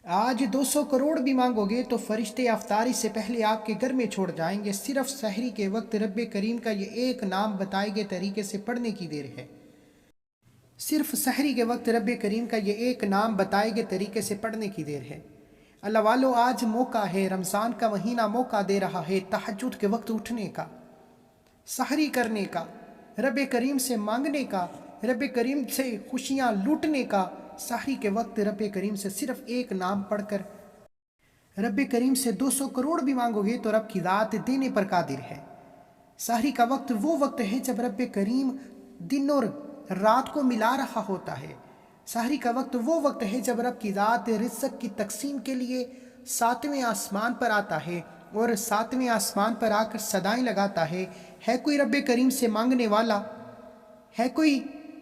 آج 200 کروڑ بھی مانگو گے تو فرشتے افطاری سے پہلے آپ کے گھر میں چھوڑ جائیں گے۔ صرف سحری کے وقت رب کریم کا یہ ایک نام بتائے گئے طریقے سے پڑھنے کی دیر ہے۔ صرف سحری کے وقت رب کریم کا یہ ایک نام بتائے گئے طریقے سے پڑھنے کی دیر ہے۔ اللہ والو، آج موقع ہے، رمضان کا مہینہ موقع دے رہا ہے تہجد کے وقت اٹھنے کا، سحری کرنے کا، رب کریم سے مانگنے کا، رب کریم سے خوشیاں لوٹنے کا۔ سحری کے وقت رب کریم سے صرف ایک نام پڑھ کر رب کریم سے 200 کروڑ بھی مانگو گے تو رب کی ذات دینے پر قادر ہے۔ سحری کا وقت وہ وقت ہے جب رب کریم دن اور رات کو ملا رہا ہوتا ہے۔ سحری کا وقت وہ وقت ہے جب رب کی ذات رزق کی تقسیم کے لیے 7ویں آسمان پر آتا ہے اور 7ویں آسمان پر آ کر صدائیں لگاتا ہے کوئی رب کریم سے مانگنے والا؟ ہے کوئی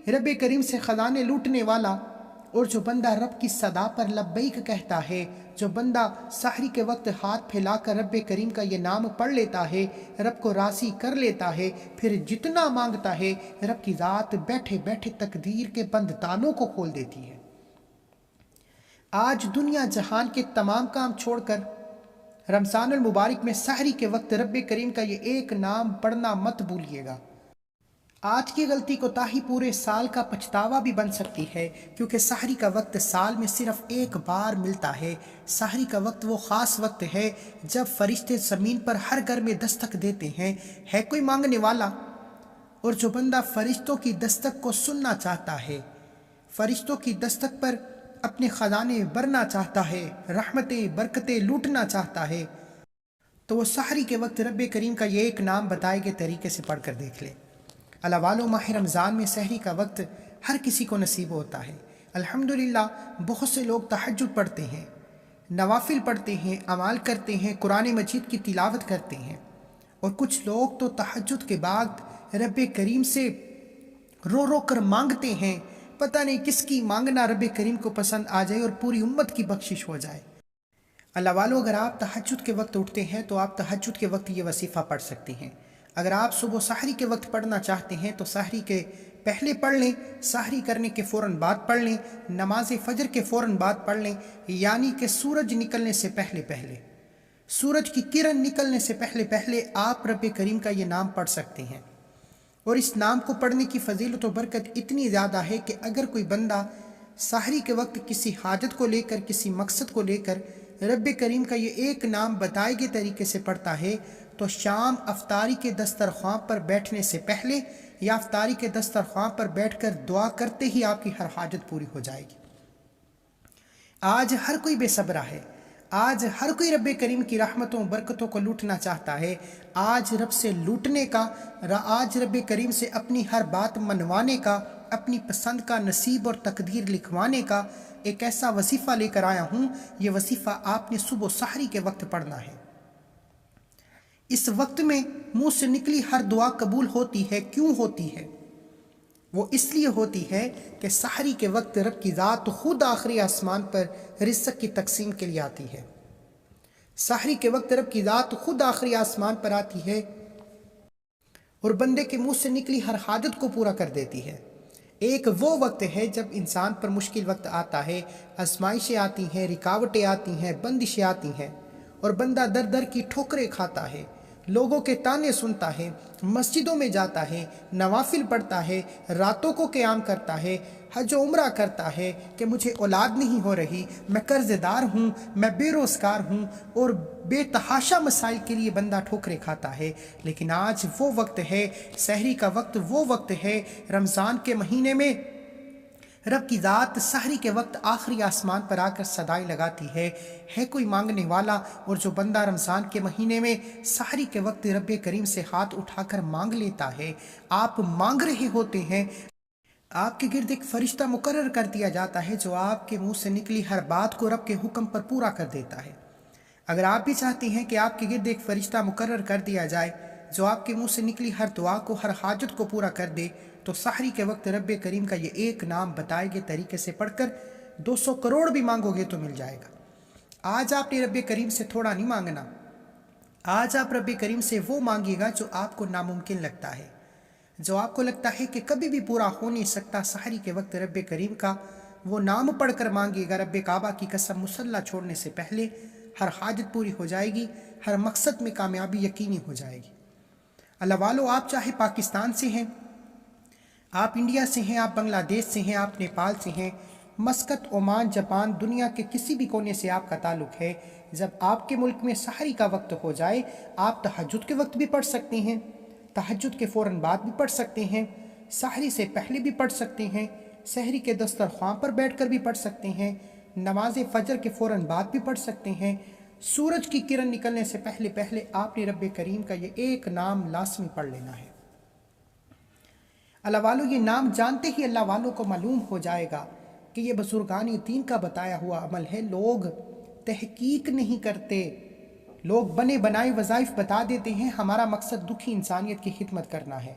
رب کریم سے خزانے لوٹنے والا؟ اور جو بندہ رب کی صدا پر لبیک کہتا ہے، جو بندہ سحری کے وقت ہاتھ پھیلا کر رب کریم کا یہ نام پڑھ لیتا ہے، رب کو راضی کر لیتا ہے، پھر جتنا مانگتا ہے رب کی ذات بیٹھے بیٹھے تقدیر کے بند تالوں کو کھول دیتی ہے۔ آج دنیا جہان کے تمام کام چھوڑ کر رمضان المبارک میں سحری کے وقت رب کریم کا یہ ایک نام پڑھنا مت بھولیے گا۔ آج کی غلطی کوتاہی پورے سال کا پچھتاوا بھی بن سکتی ہے، کیونکہ سحری کا وقت سال میں صرف ایک بار ملتا ہے۔ سحری کا وقت وہ خاص وقت ہے جب فرشتے زمین پر ہر گھر میں دستک دیتے ہیں، ہے کوئی مانگنے والا؟ اور جو بندہ فرشتوں کی دستک کو سننا چاہتا ہے، فرشتوں کی دستک پر اپنے خزانے بھرنا چاہتا ہے، رحمتیں برکتیں لوٹنا چاہتا ہے، تو وہ سحری کے وقت رب کریم کا یہ ایک نام بتائے گئے طریقے سے پڑھ کر دیکھ لے۔ اللہ والو، ماہ رمضان میں سحری کا وقت ہر کسی کو نصیب ہوتا ہے۔ الحمدللہ بہت سے لوگ تہجد پڑھتے ہیں، نوافل پڑھتے ہیں، اعمال کرتے ہیں، قرآن مجید کی تلاوت کرتے ہیں، اور کچھ لوگ تو تہجد کے بعد رب کریم سے رو رو کر مانگتے ہیں۔ پتہ نہیں کس کی مانگنا رب کریم کو پسند آ جائے اور پوری امت کی بخشش ہو جائے۔ اللہ والو، اگر آپ تہجد کے وقت اٹھتے ہیں تو آپ تہجد کے وقت یہ وظیفہ پڑھ سکتے ہیں۔ اگر آپ صبح سحری کے وقت پڑھنا چاہتے ہیں تو سحری کے پہلے پڑھ لیں، سحری کرنے کے فوراً بعد پڑھ لیں، نماز فجر کے فوراً بعد پڑھ لیں، یعنی کہ سورج نکلنے سے پہلے پہلے، سورج کی کرن نکلنے سے پہلے پہلے آپ رب کریم کا یہ نام پڑھ سکتے ہیں۔ اور اس نام کو پڑھنے کی فضیلت و برکت اتنی زیادہ ہے کہ اگر کوئی بندہ سحری کے وقت کسی حاجت کو لے کر، کسی مقصد کو لے کر رب کریم کا یہ ایک نام بتائے گئے طریقے سے پڑھتا ہے تو شام افطاری کے دسترخوان پر بیٹھنے سے پہلے یا افطاری کے دسترخوان پر بیٹھ کر دعا کرتے ہی آپ کی ہر حاجت پوری ہو جائے گی۔ آج ہر کوئی بے صبرا ہے، آج ہر کوئی رب کریم کی رحمتوں برکتوں کو لوٹنا چاہتا ہے۔ آج رب سے لوٹنے کا، آج رب کریم سے اپنی ہر بات منوانے کا، اپنی پسند کا نصیب اور تقدیر لکھوانے کا ایک ایسا وظیفہ لے کر آیا ہوں۔ یہ وظیفہ آپ نے صبح سحری کے وقت پڑھنا ہے۔ اس وقت میں منہ سے نکلی ہر دعا قبول ہوتی ہے۔ کیوں ہوتی ہے؟ وہ اس لیے ہوتی ہے کہ سحری کے وقت رب کی ذات خود آخری آسمان پر رزق کی تقسیم کے لیے آتی ہے۔ سحری کے وقت رب کی ذات خود آخری آسمان پر آتی ہے اور بندے کے منہ سے نکلی ہر حاجت کو پورا کر دیتی ہے۔ ایک وہ وقت ہے جب انسان پر مشکل وقت آتا ہے، آزمائشیں آتی ہیں، رکاوٹیں آتی ہیں، بندشیں آتی ہیں، اور بندہ در در کی ٹھوکریں کھاتا ہے، لوگوں کے تانے سنتا ہے، مسجدوں میں جاتا ہے، نوافل پڑھتا ہے، راتوں کو قیام کرتا ہے، حج و عمرہ کرتا ہے کہ مجھے اولاد نہیں ہو رہی، میں قرض دار ہوں، میں بے روزگار ہوں، اور بے تحاشا مسائل کے لیے بندہ ٹھوکریں کھاتا ہے۔ لیکن آج وہ وقت ہے، سحری کا وقت وہ وقت ہے، رمضان کے مہینے میں رب کی ذات سحری کے وقت آخری آسمان پر آ کر صدائیں لگاتی ہے کوئی مانگنے والا؟ اور جو بندہ رمضان کے مہینے میں سحری کے وقت رب کریم سے ہاتھ اٹھا کر مانگ لیتا ہے، آپ مانگ رہے ہوتے ہیں، آپ کے گرد ایک فرشتہ مقرر کر دیا جاتا ہے جو آپ کے منہ سے نکلی ہر بات کو رب کے حکم پر پورا کر دیتا ہے۔ اگر آپ بھی چاہتے ہیں کہ آپ کے گرد ایک فرشتہ مقرر کر دیا جائے جو آپ کے منہ سے نکلی ہر دعا کو، ہر حاجت کو پورا کر دے، تو سحری کے وقت رب کریم کا یہ ایک نام بتائے گئے طریقے سے پڑھ کر 200 کروڑ بھی مانگو گے تو مل جائے گا۔ آج آپ نے رب کریم سے تھوڑا نہیں مانگنا، آج آپ رب کریم سے وہ مانگیے گا جو آپ کو ناممکن لگتا ہے، جو آپ کو لگتا ہے کہ کبھی بھی پورا ہو نہیں سکتا۔ سحری کے وقت رب کریم کا وہ نام پڑھ کر مانگے گا، رب کعبہ کی قسم مصلی چھوڑنے سے پہلے ہر حاجت پوری ہو جائے گی، ہر مقصد میں کامیابی یقینی ہو جائے گی۔ اللہ والو، آپ چاہے پاکستان سے ہیں، آپ انڈیا سے ہیں، آپ بنگلہ دیش سے ہیں، آپ نیپال سے ہیں، مسقط، عمان، جاپان، دنیا کے کسی بھی کونے سے آپ کا تعلق ہے، جب آپ کے ملک میں سحری کا وقت ہو جائے، آپ تہجد کے وقت بھی پڑھ سکتے ہیں، تہجد کے فوراً بعد بھی پڑھ سکتے ہیں، سحری سے پہلے بھی پڑھ سکتے ہیں، سحری کے دسترخوان پر بیٹھ کر بھی پڑھ سکتے ہیں، نماز فجر کے فوراً بعد بھی پڑھ سکتے ہیں، سورج کی کرن نکلنے سے پہلے آپ نے رب کریم کا یہ ایک نام لازمی پڑھ لینا ہے۔ اللہ والو، یہ نام جانتے ہی اللہ والوں کو معلوم ہو جائے گا کہ یہ بزرگان دین کا بتایا ہوا عمل ہے۔ لوگ تحقیق نہیں کرتے، لوگ بنے بنائے وظائف بتا دیتے ہیں۔ ہمارا مقصد دکھی انسانیت کی خدمت کرنا ہے،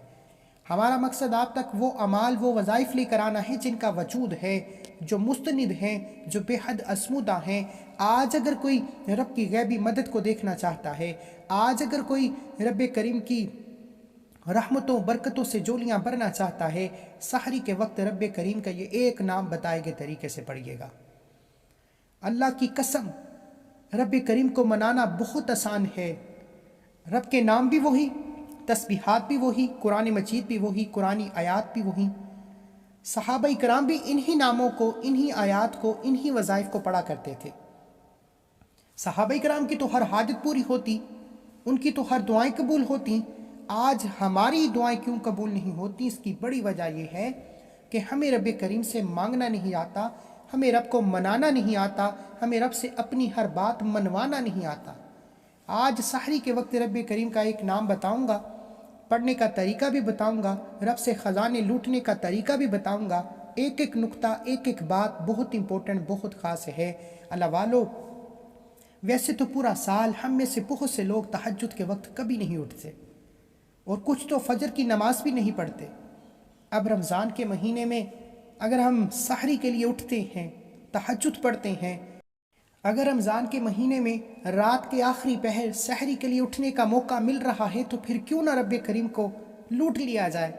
ہمارا مقصد آپ تک وہ اعمال، وہ وظائف لے کر آنا ہے جن کا وجود ہے، جو مستند ہیں، جو بے حد اسمودہ ہیں۔ آج اگر کوئی رب کی غیبی مدد کو دیکھنا چاہتا ہے، آج اگر کوئی رب کریم کی رحمتوں برکتوں سے جولیاں بھرنا چاہتا ہے، سحری کے وقت رب کریم کا یہ ایک نام بتائے گئے طریقے سے پڑھیے گا۔ اللہ کی قسم، رب کریم کو منانا بہت آسان ہے۔ رب کے نام بھی وہی، تسبیحات بھی وہی، قرآن مجید بھی وہی، قرآنی آیات بھی وہی۔ صحابہ کرام بھی انہی ناموں کو، انہی آیات کو، انہی وظائف کو پڑھا کرتے تھے۔ صحابہ کرام کی تو ہر حاجت پوری ہوتی، ان کی تو ہر دعائیں قبول ہوتی۔ آج ہماری دعائیں کیوں قبول نہیں ہوتی؟ اس کی بڑی وجہ یہ ہے کہ ہمیں رب کریم سے مانگنا نہیں آتا، ہمیں رب کو منانا نہیں آتا، ہمیں رب سے اپنی ہر بات منوانا نہیں آتا۔ آج سحری کے وقت رب کریم کا ایک نام بتاؤں گا، پڑھنے کا طریقہ بھی بتاؤں گا، رب سے خزانے لوٹنے کا طریقہ بھی بتاؤں گا۔ ایک ایک نقطہ، ایک ایک بات بہت امپورٹنٹ، بہت خاص ہے۔ اللہ والو، ویسے تو پورا سال ہم میں سے بہت سے لوگ تہجد کے وقت کبھی نہیں اٹھتے، اور کچھ تو فجر کی نماز بھی نہیں پڑھتے۔ اب رمضان کے مہینے میں اگر ہم سحری کے لیے اٹھتے ہیں، تہجد پڑھتے ہیں، اگر رمضان کے مہینے میں رات کے آخری پہر سحری کے لیے اٹھنے کا موقع مل رہا ہے، تو پھر کیوں نہ رب کریم کو لوٹ لیا جائے،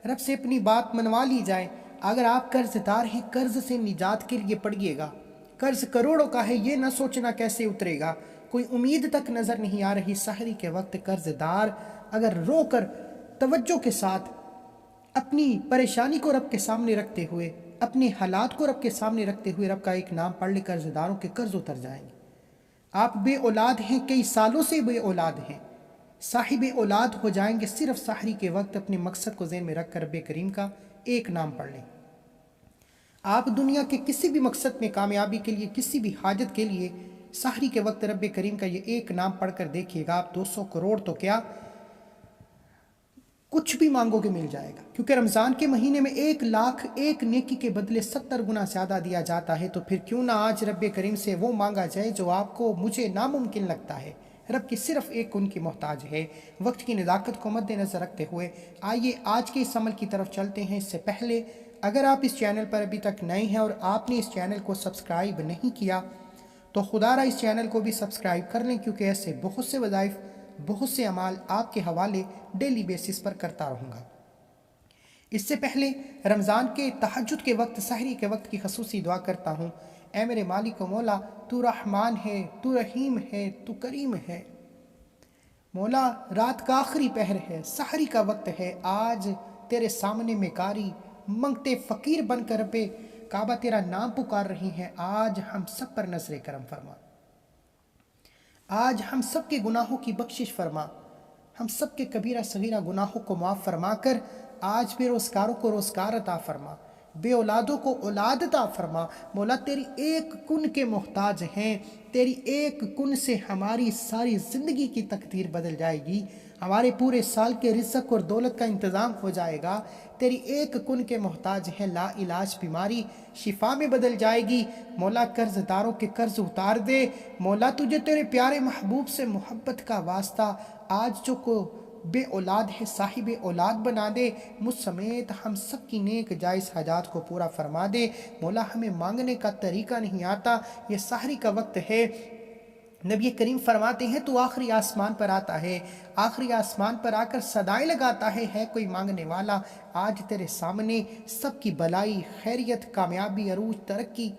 رب سے اپنی بات منوا لی جائے۔ اگر آپ قرض دار ہیں، قرض سے نجات کے لیے پڑھیے گا۔ قرض کروڑوں کا ہے، یہ نہ سوچنا کیسے اترے گا، کوئی امید تک نظر نہیں آ رہی۔ سحری کے وقت قرض دار اگر رو کر توجہ کے ساتھ اپنی پریشانی کو رب کے سامنے رکھتے ہوئے، اپنے حالات کو رب کے سامنے رکھتے ہوئے رب کا ایک نام پڑھ لے، قرض داروں کے قرض اتر جائیں گے۔ آپ بے اولاد ہیں، کئی سالوں سے بے اولاد ہیں، صاحب اولاد ہو جائیں گے صرف سحری کے وقت اپنے مقصد کو ذہن میں رکھ کر رب کریم کا ایک نام پڑھ لیں۔ آپ دنیا کے کسی بھی مقصد میں کامیابی کے لیے، کسی بھی حاجت کے لیے سحری کے وقت رب کریم کا یہ ایک نام پڑھ کر دیکھیے گا، آپ 200 کروڑ تو کیا کچھ بھی مانگو گے مل جائے گا، کیونکہ رمضان کے مہینے میں 1,00,000 ایک نیکی کے بدلے 70 گنا زیادہ دیا جاتا ہے۔ تو پھر کیوں نہ آج رب کریم سے وہ مانگا جائے جو آپ کو، مجھے ناممکن لگتا ہے۔ رب کی صرف ایک ان کی محتاج ہے۔ وقت کی نزاکت کو مد نظر رکھتے ہوئے آئیے آج کے اس عمل کی طرف چلتے ہیں۔ اس سے پہلے اگر آپ اس چینل پر ابھی تک نئے ہیں اور آپ نے اس چینل کو سبسکرائب نہیں کیا تو خدا را اس چینل کو بھی سبسکرائب کر لیں، کیونکہ ایسے بہت سے وظائف، بہت سے اعمال آپ کے حوالے ڈیلی بیسس پر کرتا رہوں گا۔ اس سے پہلے رمضان کے تہجد کے وقت، سحری کے وقت کی خصوصی دعا کرتا ہوں۔ اے میرے مالک و مولا، تو رحمان ہے، تو رحیم ہے، تو کریم ہے۔ مولا، رات کا آخری پہر ہے، سحری کا وقت ہے، آج تیرے سامنے میں کاری منگتے فقیر بن کر رب کعبہ تیرا نام پکار رہی ہیں۔ آج ہم سب پر نظر کرم فرما، آج ہم سب کے گناہوں کی بخشش فرما، ہم سب کے کبیرہ صغیرہ گناہوں کو معاف فرما کر آج بے روزگاروں کو روزگار عطا فرما، بے اولادوں کو اولاد عطا فرما۔ مولا، تیری ایک کن کے محتاج ہیں، تیری ایک کن سے ہماری ساری زندگی کی تقدیر بدل جائے گی، ہمارے پورے سال کے رزق اور دولت کا انتظام ہو جائے گا۔ تیری ایک کن کے محتاج ہیں، لا علاج بیماری شفا میں بدل جائے گی۔ مولا، قرض داروں کے قرض اتار دے۔ مولا، تجھے تیرے پیارے محبوب سے محبت کا واسطہ، آج جو کو بے اولاد ہے صاحب اولاد بنا دے، مجھ سمیت ہم سب کی نیک جائز حاجات کو پورا فرما دے۔ مولا، ہمیں مانگنے کا طریقہ نہیں آتا، یہ سحری کا وقت ہے، نبی کریم فرماتے ہیں تو آخری آسمان پر آتا ہے، آخری آسمان پر آ کر صدائیں لگاتا ہے کوئی مانگنے والا؟ آج تیرے سامنے سب کی بلائی، خیریت، کامیابی، عروج، ترقی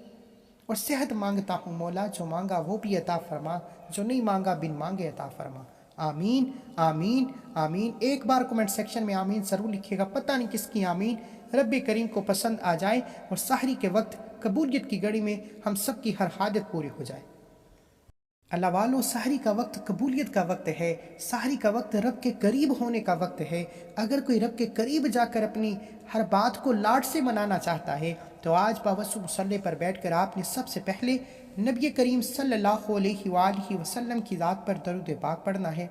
اور صحت مانگتا ہوں مولا، جو مانگا وہ بھی عطا فرما، جو نہیں مانگا بن مانگے عطا فرما۔ آمین آمین آمین۔ ایک بار کومنٹ سیکشن میں آمین ضرور لکھیے گا، پتہ نہیں کس کی آمین رب کریم کو پسند آ جائے اور سحری کے وقت قبولیت کی گھڑی میں ہم سب کی ہر حاجت پوری ہو جائے۔ اللہ والو، سحری کا وقت قبولیت کا وقت ہے، سحری کا وقت رب کے قریب ہونے کا وقت ہے۔ اگر کوئی رب کے قریب جا کر اپنی ہر بات کو لاڈ سے منانا چاہتا ہے تو آج باوضو مصلی پر بیٹھ کر آپ نے سب سے پہلے نبی کریم صلی اللہ علیہ وآلہ وسلم کی ذات پر درود پاک پڑھنا ہے۔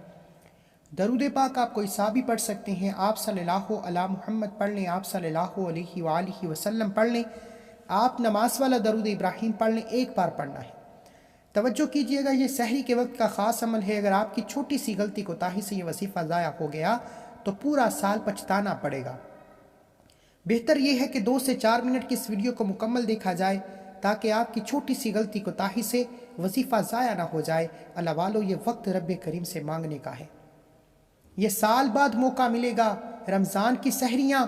درود پاک آپ کوئی سا بھی پڑھ سکتے ہیں، آپ صلی اللہ علی محمد پڑھ لیں، آپ صلی اللہ علیہ وآلہ وسلم پڑھ لیں، آپ نماز والا درود ابراہیم پڑھ لیں، ایک بار پڑھنا ہے۔ توجہ کیجئے گا، یہ سحری کے وقت کا خاص عمل ہے۔ اگر آپ کی چھوٹی سی غلطی کوتاہی سے یہ وظیفہ ضائع ہو گیا تو پورا سال پچھتانا پڑے گا۔ بہتر یہ ہے کہ 2 سے 4 منٹ کی اس ویڈیو کو مکمل دیکھا جائے تاکہ آپ کی چھوٹی سی غلطی کوتاہی سے وظیفہ ضائع نہ ہو جائے۔ اللہ والو، یہ وقت رب کریم سے مانگنے کا ہے، یہ سال بعد موقع ملے گا۔ رمضان کی سحریاں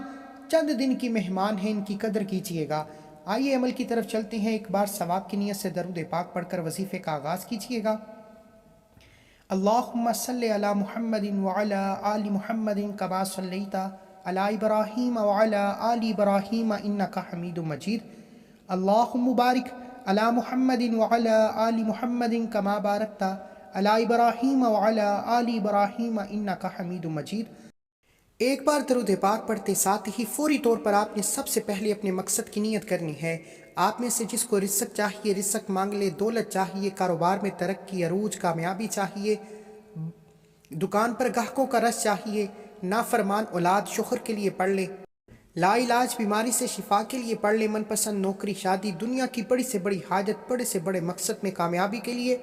چند دن کی مہمان ہیں، ان کی قدر کیجئے گا۔ آئیے عمل کی طرف چلتے ہیں۔ ایک بار ثواب کی نیت سے درود پاک پڑھ کر وظیفے کا آغاز کیجئے گا۔ اللہم صلی علی محمد وعلی آل محمد کما صلیت علی ابراہیم وعلی آل ابراہیم انک حمید مجید۔ اللہم بارک علی محمد وعلی آل محمد کما بارکت علی ابراہیم وعلی آل ابراہیم انک حمید مجید۔ ایک بار درود پاک پڑھتے ساتھ ہی فوری طور پر آپ نے سب سے پہلے اپنے مقصد کی نیت کرنی ہے۔ آپ میں سے جس کو رزق چاہیے رزق مانگ لے، دولت چاہیے، کاروبار میں ترقی، عروج، کامیابی چاہیے، دکان پر گاہکوں کا رش چاہیے، نافرمان اولاد شوہر کے لیے پڑھ لے، لا علاج بیماری سے شفا کے لیے پڑھ لے، من پسند نوکری، شادی، دنیا کی بڑی سے بڑی حاجت، بڑے سے بڑے مقصد میں کامیابی کے لیے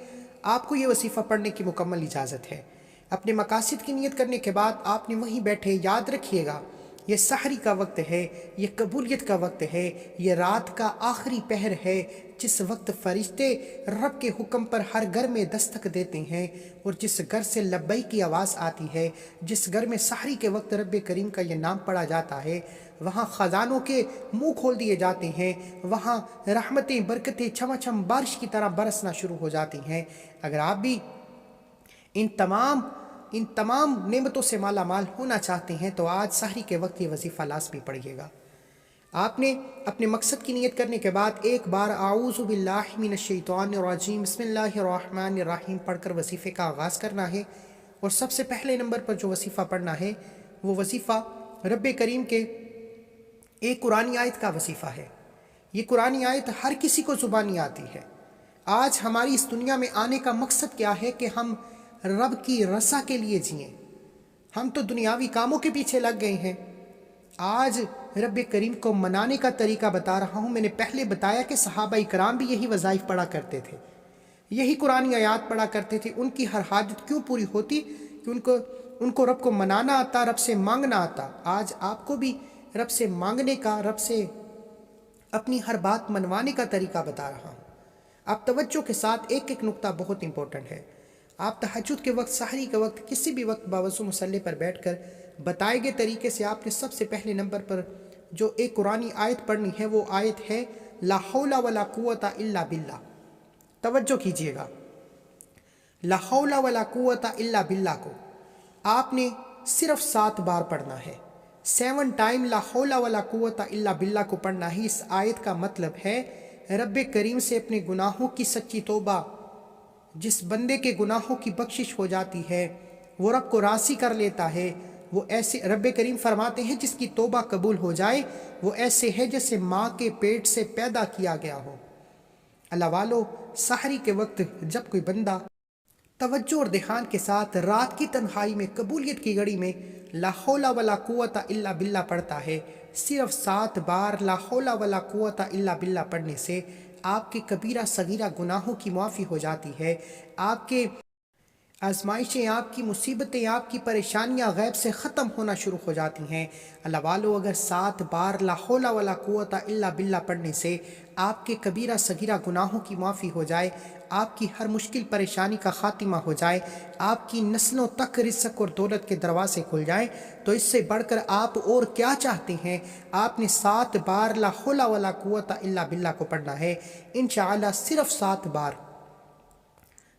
آپ کو یہ وظیفہ پڑھنے کی مکمل اجازت ہے۔ اپنے مقاصد کی نیت کرنے کے بعد آپ نے وہیں بیٹھے یاد رکھیے گا، یہ سحری کا وقت ہے، یہ قبولیت کا وقت ہے، یہ رات کا آخری پہر ہے جس وقت فرشتے رب کے حکم پر ہر گھر میں دستک دیتے ہیں، اور جس گھر سے لبیک کی آواز آتی ہے، جس گھر میں سحری کے وقت رب کریم کا یہ نام پڑھا جاتا ہے، وہاں خزانوں کے منہ کھول دیے جاتے ہیں، وہاں رحمتیں، برکتیں چھما چھم بارش کی طرح برسنا شروع ہو جاتی ہیں۔ اگر آپ بھی ان تمام نعمتوں سے مالا مال ہونا چاہتے ہیں تو آج سحری کے وقت یہ وظیفہ لازمی پڑھیے گا۔ آپ نے اپنے مقصد کی نیت کرنے کے بعد ایک بار اعوذ باللہ من الشیطان الرجیم بسم اللہ الرحمن الرحیم پڑھ کر وظیفے کا آغاز کرنا ہے۔ اور سب سے پہلے نمبر پر جو وظیفہ پڑھنا ہے وہ وظیفہ رب کریم کے ایک قرآنی آیت کا وظیفہ ہے۔ یہ قرآنی آیت ہر کسی کو زبانی آتی ہے۔ آج ہماری اس دنیا میں آنے کا مقصد کیا ہے کہ ہم رب کی رضا کے لیے جئیں۔ ہم تو دنیاوی کاموں کے پیچھے لگ گئے ہیں۔ آج رب کریم کو منانے کا طریقہ بتا رہا ہوں۔ میں نے پہلے بتایا کہ صحابہ کرام بھی یہی وظائف پڑھا کرتے تھے، یہی قرآنی آیات پڑھا کرتے تھے۔ ان کی ہر حاجت کیوں پوری ہوتی؟ کہ ان کو رب کو منانا آتا، رب سے مانگنا آتا۔ آج آپ کو بھی رب سے مانگنے کا، رب سے اپنی ہر بات منوانے کا طریقہ بتا رہا ہوں۔ آپ توجہ کے ساتھ، ایک ایک نقطہ بہت امپورٹنٹ ہے۔ آپ تہجد کے وقت، سحری کے وقت، کسی بھی وقت باوضو مصلی پر بیٹھ کر بتائے گئے طریقے سے آپ نے سب سے پہلے نمبر پر جو ایک قرآنی آیت پڑھنی ہے وہ آیت ہے لا حول ولا قوت الا باللہ۔ توجہ کیجئے گا، لا حول ولا قوت الا باللہ کو آپ نے صرف 7 بار پڑھنا ہے۔ 7 ٹائم لا حول ولا قوت الا باللہ کو پڑھنا ہی اس آیت کا مطلب ہے رب کریم سے اپنے گناہوں کی سچی توبہ۔ جس بندے کے گناہوں کی بخشش ہو جاتی ہے وہ رب کو راضی کر لیتا ہے۔ وہ ایسے، رب کریم فرماتے ہیں جس کی توبہ قبول ہو جائے وہ ایسے ہے جیسے ماں کے پیٹ سے پیدا کیا گیا ہو۔ اللہ والو، سحری کے وقت جب کوئی بندہ توجہ اور دھیان کے ساتھ رات کی تنہائی میں قبولیت کی گھڑی میں لا حول ولا قوت الا باللہ پڑھتا ہے، صرف 7 بار لا حول ولا قوت الا باللہ پڑھنے سے آپ کے کبیرہ صغیرہ گناہوں کی معافی ہو جاتی ہے۔ آزمائشیں، آپ کی مصیبتیں، آپ کی پریشانیاں غیب سے ختم ہونا شروع ہو جاتی ہیں۔ اللہ والو، اگر 7 بار لا حول ولا قوت الا باللہ پڑھنے سے آپ کے کبیرہ صغیرہ گناہوں کی معافی ہو جائے، آپ کی ہر مشکل پریشانی کا خاتمہ ہو جائے، آپ کی نسلوں تک رزق اور دولت کے دروازے کھل جائیں، تو اس سے بڑھ کر آپ اور کیا چاہتے ہیں؟ آپ نے 7 بار لا حول ولا قوت الا باللہ کو پڑھنا ہے انشاءاللہ۔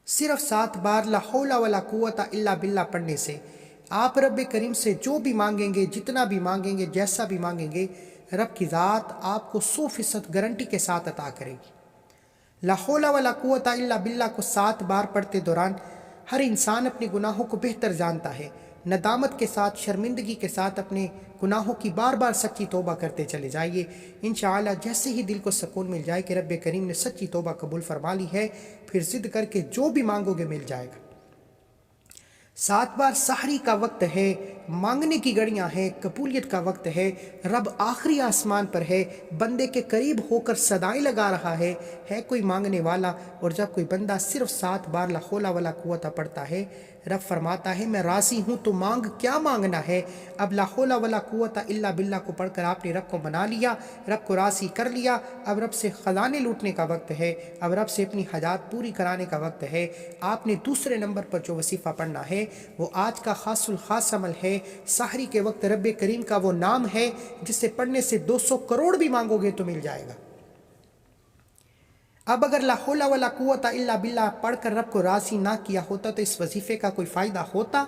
صرف 7 بار لا حول ولا قوت الا باللہ پڑھنے سے آپ رب کریم سے جو بھی مانگیں گے، جتنا بھی مانگیں گے، جیسا بھی مانگیں گے، رب کی ذات آپ کو 100% گارنٹی کے ساتھ عطا کرے گی۔ لا حول ولا قوت الا باللہ کو 7 بار پڑھتے دوران ہر انسان اپنے گناہوں کو بہتر جانتا ہے۔ ندامت کے ساتھ، شرمندگی کے ساتھ اپنے گناہوں کی بار بار سچی توبہ کرتے چلے جائیے۔ انشاءاللہ جیسے ہی دل کو سکون مل جائے کہ رب کریم نے سچی توبہ قبول فرما لی ہے، پھر ضد کر کے جو بھی مانگو گے مل جائے گا۔ 7 بار سحری کا وقت ہے، مانگنے کی گھڑیاں ہیں، قبولیت کا وقت ہے، رب آخری آسمان پر ہے، بندے کے قریب ہو کر صدائیں لگا رہا ہے کوئی مانگنے والا؟ اور جب کوئی بندہ صرف 7 بار لا حول ولا قوت پڑھتا ہے، رب فرماتا ہے میں راضی ہوں، تو مانگ، کیا مانگنا ہے؟ اب لا حول ولا قوت الا باللہ کو پڑھ کر آپ نے رب کو منا لیا، رب کو راضی کر لیا، اب رب سے خزانے لوٹنے کا وقت ہے، اب رب سے اپنی حاجات پوری کرانے کا وقت ہے۔ آپ نے دوسرے نمبر پر جو وظیفہ پڑھنا ہے وہ آج کا خاص الخاص عمل ہے۔ سحری کے وقت رب کریم کا وہ نام ہے جسے پڑھنے سے 200 کروڑ بھی مانگو گے تو مل جائے گا۔ اب اگر لا حول ولا قوت الا باللہ پڑھ کر رب کو راضی نہ کیا ہوتا تو اس وظیفے کا کوئی فائدہ ہوتا؟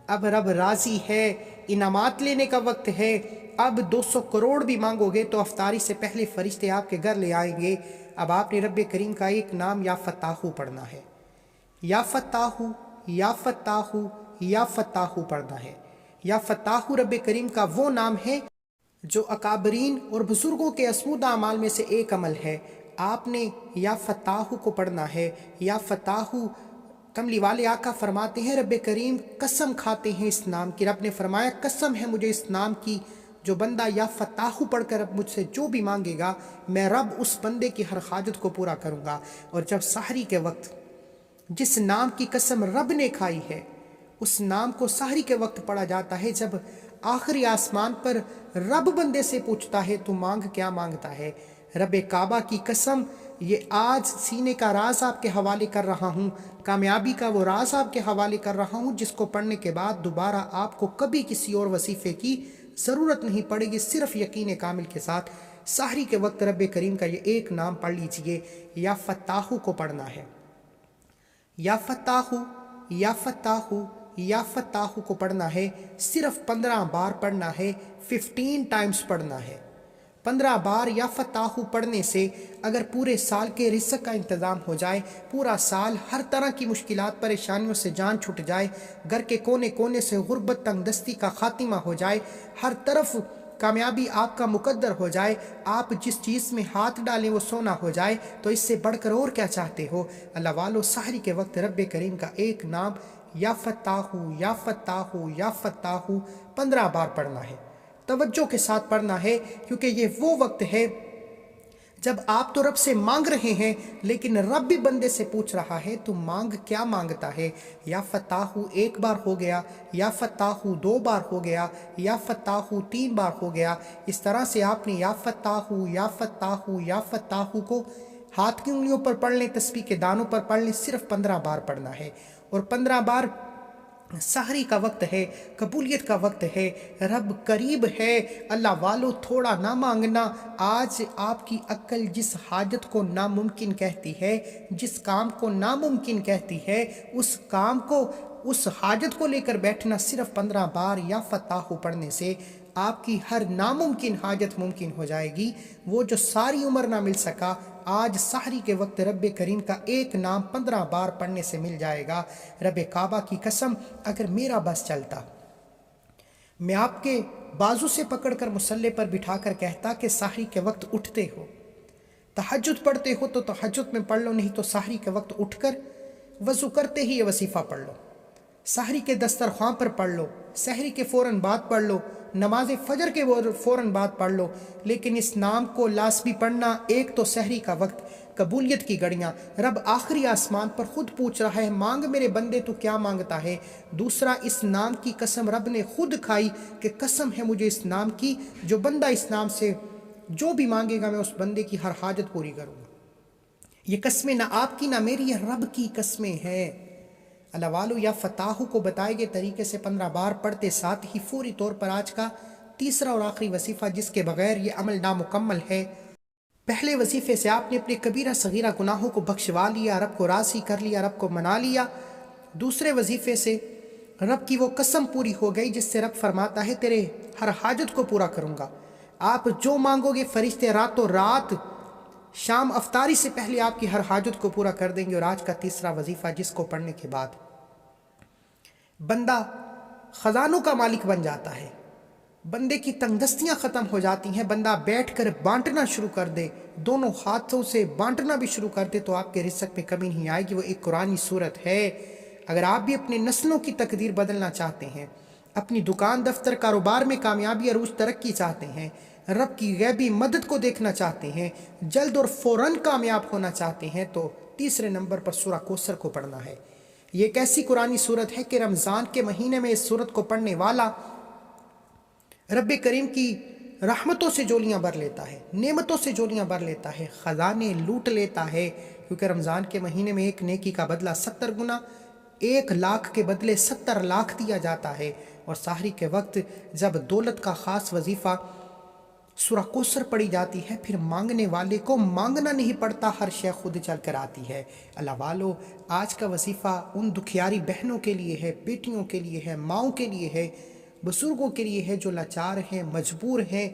اب رب راضی ہے، انعامات لینے کا وقت ہے۔ اب 200 کروڑ بھی مانگو گے تو افطاری سے پہلے فرشتے آپ کے گھر لے آئیں گے۔ اب آپ نے رب کریم کا ایک نام یا فتاحو پڑھنا ہے، یا فتاحو، یا فتاحو، یا فتاحو پڑھنا ہے۔ یا فتاحو رب کریم کا وہ نام ہے جو اکابرین اور بزرگوں کے اسمودہ اعمال میں سے ایک عمل ہے۔ آپ نے یا فتاحو کو پڑھنا ہے۔ یا فتاحو، کملی والے آقا فرماتے ہیں رب کریم قسم کھاتے ہیں اس نام کی، رب نے فرمایا قسم ہے مجھے اس نام کی، جو بندہ یا فتاحو پڑھ کر رب مجھ سے جو بھی مانگے گا میں رب اس بندے کی ہر حاجت کو پورا کروں گا۔ اور جب سحری کے وقت جس نام کی قسم رب نے کھائی ہے اس نام کو سحری کے وقت پڑھا جاتا ہے، جب آخری آسمان پر رب بندے سے پوچھتا ہے تو مانگ، کیا مانگتا ہے؟ رب کعبہ کی قسم، یہ آج سینے کا راز آپ کے حوالے کر رہا ہوں، کامیابی کا وہ راز آپ کے حوالے کر رہا ہوں جس کو پڑھنے کے بعد دوبارہ آپ کو کبھی کسی اور وظیفے کی ضرورت نہیں پڑے گی، صرف یقین کامل کے ساتھ سحری کے وقت رب کریم کا یہ ایک نام پڑھ لیجئے۔ یا فتاحو کو پڑھنا ہے، یا فتاحو، یا فتاحو، یا فتاحو کو پڑھنا ہے، صرف 15 بار پڑھنا ہے، 15 ٹائمز پڑھنا ہے۔ 15 بار یا فتاحو پڑھنے سے اگر پورے سال کے رزق کا انتظام ہو جائے، پورا سال ہر طرح کی مشکلات پریشانیوں سے جان چھٹ جائے، گھر کے کونے کونے سے غربت تنگ دستی کا خاتمہ ہو جائے، ہر طرف کامیابی آپ کا مقدر ہو جائے، آپ جس چیز میں ہاتھ ڈالیں وہ سونا ہو جائے، تو اس سے بڑھ کر اور کیا چاہتے ہو؟ اللہ والو، سحری کے وقت رب کریم کا ایک نام یا فتاحو، یا فتاحو، یا فتاحو 15 بار پڑھنا ہے، توجہ کے ساتھ پڑھنا ہے، کیونکہ یہ وہ وقت ہے جب آپ تو رب سے مانگ رہے ہیں لیکن رب بھی بندے سے پوچھ رہا ہے تو مانگ، کیا مانگتا ہے؟ یا فتاحو 1 بار ہو گیا، یا فتاحو 2 بار ہو گیا، یا فتاحو 3 بار ہو گیا۔ اس طرح سے آپ نے یا فتاحو، یا فتاحو، یا فتاحو کو ہاتھ کی انگلیوں پر پڑھ لیں، تسبیح کے دانوں پر پڑھ لیں، صرف 15 بار پڑھنا ہے۔ اور 15 بار سحری کا وقت ہے، قبولیت کا وقت ہے، رب قریب ہے۔ اللہ والو، تھوڑا نہ مانگنا۔ آج آپ کی عقل جس حاجت کو ناممکن کہتی ہے، جس کام کو ناممکن کہتی ہے، اس کام کو، اس حاجت کو لے کر بیٹھنا، صرف 15 بار یا فتاحو پڑھنے سے آپ کی ہر ناممکن حاجت ممکن ہو جائے گی۔ وہ جو ساری عمر نہ مل سکا، آج سحری کے وقت رب کریم کا ایک نام 15 بار پڑھنے سے مل جائے گا۔ رب کعبہ کی قسم، اگر میرا بس چلتا، میں آپ کے بازو سے پکڑ کر مصلی پر بٹھا کر کہتا کہ سحری کے وقت اٹھتے ہو، تہجد پڑھتے ہو تو تہجد میں پڑھ لو، نہیں تو سحری کے وقت اٹھ کر وضو کرتے ہی یہ وظیفہ پڑھ لو، سحری کے دسترخوان پر پڑھ لو، سحری کے فوراً بعد پڑھ لو، نماز فجر کے فوراً بعد پڑھ لو، لیکن اس نام کو لازمی پڑھنا۔ ایک تو سحری کا وقت، قبولیت کی گھڑیاں۔ رب آخری آسمان پر خود پوچھ رہا ہے مانگ میرے بندے تو کیا مانگتا ہے۔ دوسرا اس نام کی قسم رب نے خود کھائی کہ قسم ہے مجھے اس نام کی، جو بندہ اس نام سے جو بھی مانگے گا میں اس بندے کی ہر حاجت پوری کروں گا۔ یہ قسمیں نہ آپ کی نہ میری، یہ رب کی قسمیں ہیں۔ اللہ والو یا فتاحو کو بتائے گئے طریقے سے 15 بار پڑھتے ساتھ ہی فوری طور پر آج کا تیسرا اور آخری وظیفہ جس کے بغیر یہ عمل نامکمل ہے۔ پہلے وظیفے سے آپ نے اپنے کبیرہ صغیرہ گناہوں کو بخشوا لیا، رب کو راضی کر لیا، رب کو منا لیا۔ دوسرے وظیفے سے رب کی وہ قسم پوری ہو گئی جس سے رب فرماتا ہے تیرے ہر حاجت کو پورا کروں گا، آپ جو مانگو گے فرشتے راتوں رات شام افطاری سے پہلے آپ کی ہر حاجت کو پورا کر دیں گے۔ اور آج کا تیسرا وظیفہ جس کو پڑھنے کے بعد بندہ خزانوں کا مالک بن جاتا ہے، بندے کی تنگ دستیاں ختم ہو جاتی ہیں، بندہ بیٹھ کر بانٹنا شروع کر دے، دونوں ہاتھوں سے بانٹنا بھی شروع کر دے تو آپ کے رزق میں کمی نہیں آئے گی۔ وہ ایک قرآنی صورت ہے۔ اگر آپ بھی اپنے نسلوں کی تقدیر بدلنا چاہتے ہیں، اپنی دکان دفتر کاروبار میں کامیابی عروج ترقی چاہتے ہیں، رب کی غیبی مدد کو دیکھنا چاہتے ہیں، جلد اور فوراً کامیاب ہونا چاہتے ہیں تو تیسرے نمبر پر سورہ کوثر کو پڑھنا ہے۔ یہ ایک ایسی قرآنی صورت ہے کہ رمضان کے مہینے میں اس صورت کو پڑھنے والا رب کریم کی رحمتوں سے جولیاں بھر لیتا ہے، نعمتوں سے جولیاں بھر لیتا ہے، خزانے لوٹ لیتا ہے، کیونکہ رمضان کے مہینے میں ایک نیکی کا بدلہ 70 گنا، 1 لاکھ کے بدلے 70 لاکھ دیا جاتا ہے۔ اور سحری کے وقت جب دولت کا خاص وظیفہ سورہ کوثر پڑھی جاتی ہے، پھر مانگنے والے کو مانگنا نہیں پڑتا، ہر شے خود چل کر آتی ہے۔ اللہ والو آج کا وظیفہ ان دکھیاری بہنوں کے لیے ہے، بیٹیوں کے لیے ہے، ماؤں کے لیے ہے، بزرگوں کے لیے ہے جو لاچار ہیں، مجبور ہیں،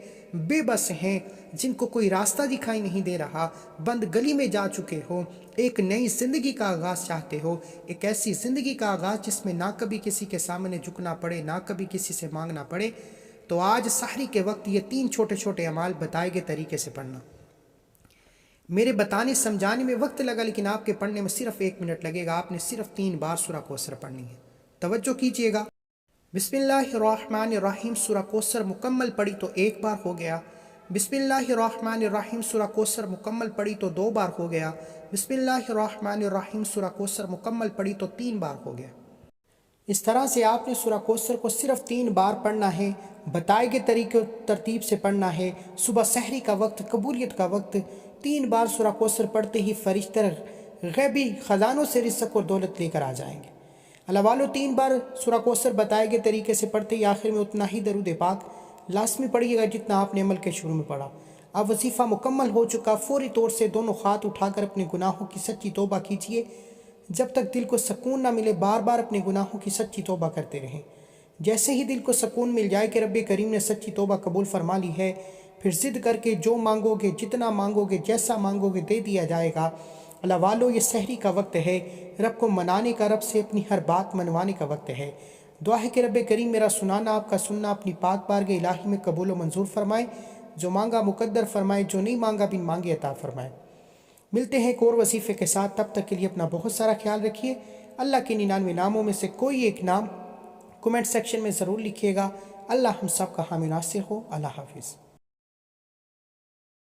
بے بس ہیں، جن کو کوئی راستہ دکھائی نہیں دے رہا، بند گلی میں جا چکے ہو، ایک نئی زندگی کا آغاز چاہتے ہو، ایک ایسی زندگی کا آغاز جس میں نہ کبھی کسی کے سامنے جھکنا پڑے، نہ کبھی کسی سے مانگنا پڑے، تو آج سحری کے وقت یہ 3 چھوٹے چھوٹے اعمال بتائے گئے طریقے سے پڑھنا۔ میرے بتانے سمجھانے میں وقت لگا لیکن آپ کے پڑھنے میں صرف 1 منٹ لگے گا۔ آپ نے صرف 3 بار سورہ کوثر پڑھنی ہے، توجہ کیجئے گا۔ بسم اللہ الرحمن الرحیم سورہ کوثر مکمل پڑھی تو 1 بار ہو گیا، بسم اللہ الرحمن الرحیم سورہ کوثر مکمل پڑھی تو 2 بار ہو گیا، بسم اللہ الرحمن الرحیم سورہ کوثر مکمل پڑھی تو 3 بار ہو گیا۔ اس طرح سے آپ نے سورہ کوثر کو صرف 3 بار پڑھنا ہے، بتائے گئے طریقے ترتیب سے پڑھنا ہے۔ صبح سحری کا وقت، قبولیت کا وقت، 3 بار سورہ کوثر پڑھتے ہی فرشتے غیبی خزانوں سے رزق اور دولت لے کر آ جائیں گے۔ اللہ والو 3 بار سورہ کوثر بتائے گئے طریقے سے پڑھتے ہی آخر میں اتنا ہی درود پاک لازمی پڑھیے گا جتنا آپ نے عمل کے شروع میں پڑھا۔ اب وظیفہ مکمل ہو چکا، فوری طور سے دونوں ہاتھ اٹھا کر اپنے گناہوں کی سچی توبہ کیجیے۔ جب تک دل کو سکون نہ ملے بار بار اپنے گناہوں کی سچی توبہ کرتے رہیں۔ جیسے ہی دل کو سکون مل جائے کہ رب کریم نے سچی توبہ قبول فرما لی ہے، پھر ضد کر کے جو مانگو گے، جتنا مانگو گے، جیسا مانگو گے دے دیا جائے گا۔ اللہ والو یہ سحری کا وقت ہے، رب کو منانے کا، رب سے اپنی ہر بات منوانے کا وقت ہے۔ دعا ہے کہ رب کریم میرا سنانا، آپ کا سننا اپنی پاک بارگاہ الہی میں قبول و منظور فرمائے، جو مانگا مقدر فرمائے، جو نہیں مانگا بن مانگے عطا فرمائے۔ ملتے ہیں ایک اور وظیفے کے ساتھ، تب تک کے لیے اپنا بہت سارا خیال رکھیے۔ اللہ کے 99 ناموں میں سے کوئی ایک نام کمنٹ سیکشن میں ضرور لکھیے گا۔ اللہ ہم سب کا حامی ناصر ہو۔ اللہ حافظ۔